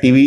TV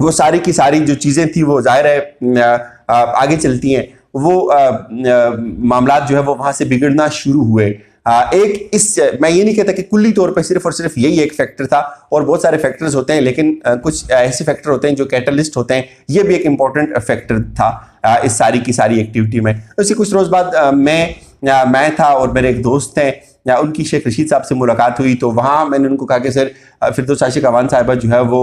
وہ ساری کی ساری جو چیزیں تھیں وہ ظاہر ہے آگے چلتی ہیں، وہ معاملات جو ہے وہ وہاں سے بگڑنا شروع ہوئے۔ میں یہ نہیں کہتا کہ کلی طور پہ صرف اور صرف یہی ایک فیکٹر تھا، اور بہت سارے فیکٹرز ہوتے ہیں، لیکن کچھ ایسے فیکٹر ہوتے ہیں جو کیٹلسٹ ہوتے ہیں، یہ بھی ایک امپورٹنٹ فیکٹر تھا اس ساری کی ساری ایکٹیویٹی میں۔ اسی کچھ روز بعد میں تھا اور میرے ایک دوست ہیں، ان کی شیخ رشید صاحب سے ملاقات ہوئی، تو وہاں میں نے ان کو کہا کہ سر فردوس عاشق اعوان صاحبہ جو ہے وہ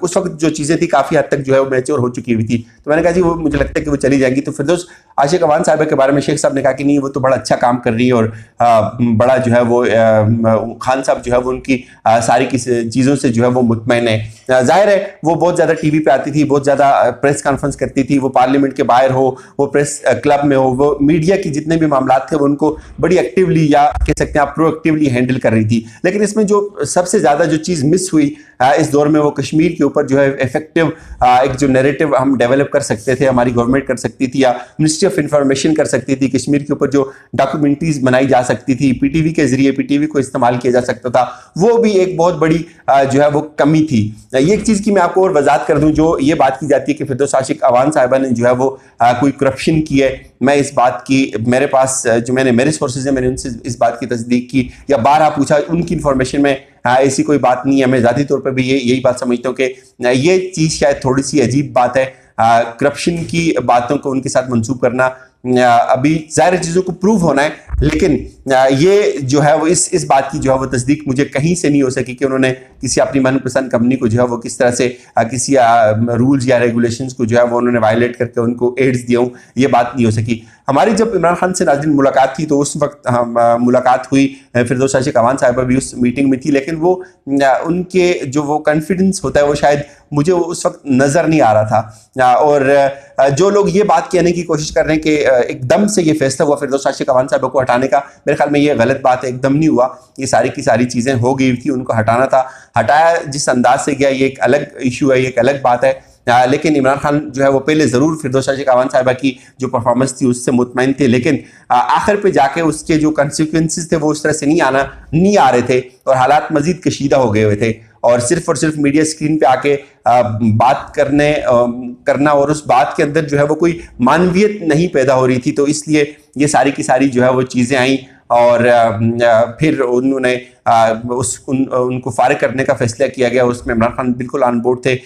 اس وقت جو چیزیں تھیں کافی حد تک جو ہے وہ میچور ہو چکی ہوئی تھی، تو میں نے کہا جی وہ مجھے لگتا ہے کہ وہ چلی جائیں گی۔ تو فردوس عاشق اعوان صاحبہ کے بارے میں شیخ صاحب نے کہا کہ نہیں، وہ تو بڑا اچھا کام کر رہی ہے، اور بڑا جو ہے وہ خان صاحب جو ہے وہ ان کی ساری کی چیزوں سے جو ہے وہ مطمئن ہے۔ ظاہر ہے وہ بہت زیادہ ٹی وی پہ آتی تھی، بہت زیادہ پریس کانفرنس کرتی تھی، وہ پارلیمنٹ کے باہر ہو، وہ پریس کلب میں ہو، وہ میڈیا کی جتنے بھی معاملات تھے وہ ان کو بڑی ایکٹیولی یا کہہ سکتے ہیں آپ پرو ایکٹیولی ہینڈل کر رہی تھی۔ لیکن اس میں جو سب سے زیادہ جو چیز مس ہوئی اس دور میں، وہ کشمیر کے اوپر جو ہے ایفیکٹو ایک جو نیریٹو ہم ڈیولپ کر سکتے تھے، ہماری گورنمنٹ کر سکتی تھی یا منسٹری آف انفارمیشن کر سکتی تھی، کشمیر کے اوپر جو ڈاکومنٹریز بنائی جا سکتی تھی، پی ٹی وی کے ذریعے، پی ٹی وی کو استعمال کیا جا سکتا تھا، وہ بھی ایک بہت بڑی جو ہے وہ کمی تھی۔ یہ ایک چیز کی میں آپ کو اور وضاحت کر دوں، جو یہ بات کی جاتی ہے کہ فردوس عاشق اعوان صاحبہ نے جو ہے وہ کوئی کرپشن کی ہے، میں اس بات کی میرے پاس جو میں نے میرے سورسز ہیں، میں نے ان سے اس بات کی تصدیق کی یا بارہا پوچھا، ان کی انفارمیشن میں ایسی کوئی بات نہیں ہے۔ میں ذاتی طور پہ بھی یہی بات سمجھتا ہوں کہ یہ چیز شاید تھوڑی سی عجیب بات ہے، کرپشن کی باتوں کو ان کے ساتھ منسوب کرنا، ابھی ظاہر چیزوں کو پروو ہونا ہے، لیکن یہ جو ہے وہ اس بات کی جو ہے وہ تصدیق مجھے کہیں سے نہیں ہو سکی کہ انہوں نے کسی اپنی من پسند کمپنی کو جو ہے وہ کس طرح سے کسی رولز یا ریگولیشنز کو جو ہے وہ انہوں نے وائلیٹ کر کے ان کو ایڈز دیا ہوں، یہ بات نہیں ہو سکی۔ ہماری جب عمران خان سے ناظرین ملاقات تھی تو اس وقت ملاقات ہوئی، فردوس عاشق اعوان صاحبہ بھی اس میٹنگ میں تھی، لیکن وہ ان کے جو وہ کانفیڈنس ہوتا ہے وہ شاید مجھے اس وقت نظر نہیں آ رہا تھا، اور جو لوگ یہ بات کہنے کی کوشش کر رہے ہیں کہ ایک دم سے یہ فیصلہ ہوا فردوس عاشق اعوان صاحبہ کو ہٹانے کا، میرے خیال میں یہ غلط بات ہے، ایک دم نہیں ہوا، یہ ساری کی ساری چیزیں ہو گئی تھی، ان کو ہٹانا تھا، ہٹایا جس انداز سے گیا یہ ایک الگ ایشو ہے، یہ ایک الگ بات ہے، لیکن عمران خان جو ہے وہ پہلے ضرور فردوس عاشق اعوان صاحبہ کی جو پرفارمنس تھی اس سے مطمئن تھے، لیکن آخر پہ جا کے اس کے جو کنسیکوینسز تھے وہ اس طرح سے نہیں آ رہے تھے، اور حالات مزید کشیدہ ہو گئے ہوئے تھے، اور صرف میڈیا اسکرین پہ آ کے بات کرنا اور اس بات کے اندر جو ہے وہ کوئی معنویت نہیں پیدا ہو رہی تھی، تو اس لیے یہ ساری کی ساری جو ہے وہ چیزیں آئیں، اور پھر انہوں نے ان کو فارغ کرنے کا فیصلہ کیا گیا۔ اس میں عمران خان بالکل آن بورڈ تھے،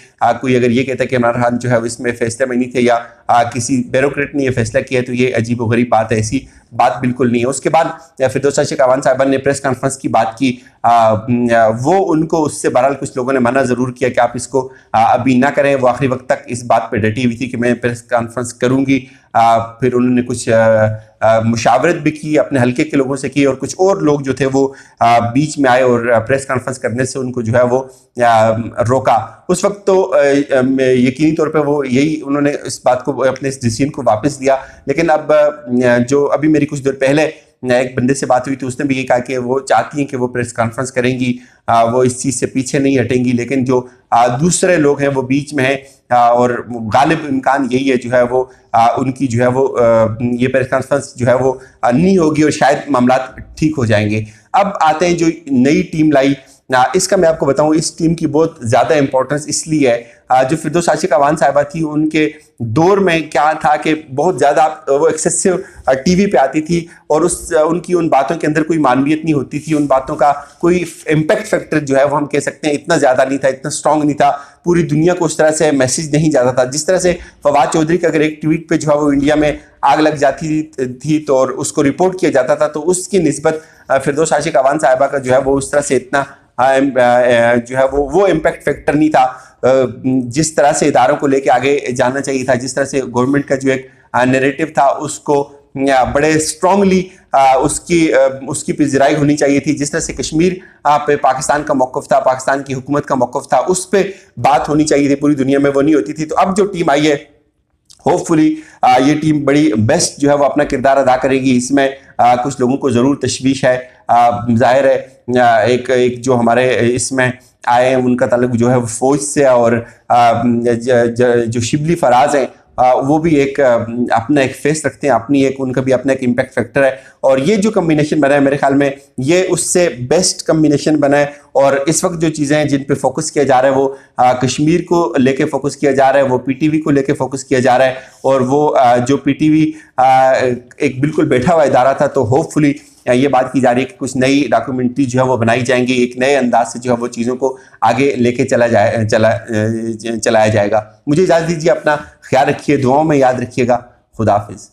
کوئی اگر یہ کہتا ہے کہ عمران خان جو ہے اس میں فیصلے میں نہیں تھے یا کسی بیوروکریٹ نے یہ فیصلہ کیا ہے تو یہ عجیب و غریب بات ہے، ایسی بات بالکل نہیں ہے۔ اس کے بعد فردوس عاشق اعوان صاحبہ نے پریس کانفرنس کی بات کی، وہ ان کو اس سے بہرحال کچھ لوگوں نے منع ضرور کیا کہ آپ اس کو ابھی نہ کریں، وہ آخری وقت تک اس بات پہ ڈٹی ہوئی تھی کہ میں پریس کانفرنس کروں گی۔ پھر انہوں نے کچھ مشاورت بھی کی، اپنے حلقے کے لوگوں سے کی، اور کچھ اور لوگ جو تھے وہ بیچ میں آئے اور پریس کانفرنس کرنے سے ان کو جو ہے وہ روکا۔ اس وقت تو یقینی طور پہ وہ انہوں نے اس بات کو اپنے اس ڈیسیژن کو واپس لیا، لیکن اب جو ابھی میری کچھ دیر پہلے ایک بندے سے بات ہوئی تو اس نے بھی یہ کہا کہ وہ چاہتی ہیں کہ وہ پریس کانفرنس کریں گی، وہ اس چیز سے پیچھے نہیں ہٹیں گی، لیکن جو دوسرے لوگ ہیں وہ بیچ میں ہیں، اور غالب امکان یہی ہے جو ہے وہ ان کی جو ہے وہ یہ پریس کانفرنس جو ہے وہ نہیں ہوگی، اور شاید معاملات ٹھیک ہو جائیں گے۔ اب آتے ہیں جو نئی ٹیم لائی، اس کا میں آپ کو بتاؤں اس ٹیم کی بہت زیادہ امپورٹنس اس لیے ہے، جو فردوس عاشق اعوان صاحبہ تھی ان کے دور میں کیا تھا کہ بہت زیادہ وہ ایکسیسو ٹی وی پہ آتی تھی، اور ان کی ان باتوں کے اندر کوئی معنویت نہیں ہوتی تھی، ان باتوں کا کوئی امپیکٹ فیکٹر جو ہے وہ ہم کہہ سکتے ہیں اتنا زیادہ نہیں تھا، اتنا اسٹرانگ نہیں تھا، پوری دنیا کو اس طرح سے میسج نہیں جاتا تھا، جس طرح سے فواد چودھری کا اگر ایک ٹویٹ پہ جو ہے وہ انڈیا میں آگ لگ جاتی تھی تو اور اس کو رپورٹ کیا جاتا تھا، تو اس کی نسبت فردوس عاشق اعوان صاحبہ کا جو ہے وہ اس طرح سے اتنا جو ہے وہ امپیکٹ فیکٹر نہیں تھا، جس طرح سے اداروں کو لے کے آگے جانا چاہیے تھا، جس طرح سے گورنمنٹ کا جو ایک نیریٹو تھا اس کو بڑے اسٹرانگلی اس کی پذیرائی ہونی چاہیے تھی، جس طرح سے کشمیر پہ پاکستان کا موقف تھا، پاکستان کی حکومت کا موقف تھا، اس پہ بات ہونی چاہیے تھی، پوری دنیا میں وہ نہیں ہوتی تھی۔ تو اب جو ٹیم آئی ہے ہوپ فلی یہ ٹیم بڑی بیسٹ جو ہے وہ اپنا کردار ادا کرے گی، اس میں کچھ لوگوں کو ضرور تشویش ہے، ظاہر ہے ایک جو ہمارے اس میں آئے ہیں ان کا تعلق جو ہے وہ فوج سے، اور جو شبلی فراز ہیں وہ بھی ایک اپنا ایک فیس رکھتے ہیں، اپنی ایک ان کا بھی اپنا ایک امپیکٹ فیکٹر ہے، اور یہ جو کمبینیشن بنا ہے میرے خیال میں یہ اس سے بیسٹ کمبینیشن بنا ہے۔ اور اس وقت جو چیزیں ہیں جن پہ فوکس کیا جا رہا ہے وہ کشمیر کو لے کے فوکس کیا جا رہا ہے، وہ پی ٹی وی کو لے کے فوکس کیا جا رہا ہے، اور وہ جو پی ٹی وی ایک بالکل بیٹھا ہوا ادارہ تھا، تو ہوپ فلی یہ بات کی جا رہی ہے کہ کچھ نئی ڈاکیومنٹری جو ہے وہ بنائی جائیں گی، ایک نئے انداز سے جو ہے وہ چیزوں کو آگے لے کے چلایا جائے گا۔ مجھے اجازت دیجیے، اپنا خیال رکھیے، دعاؤں میں یاد رکھیے گا۔ خدا حافظ۔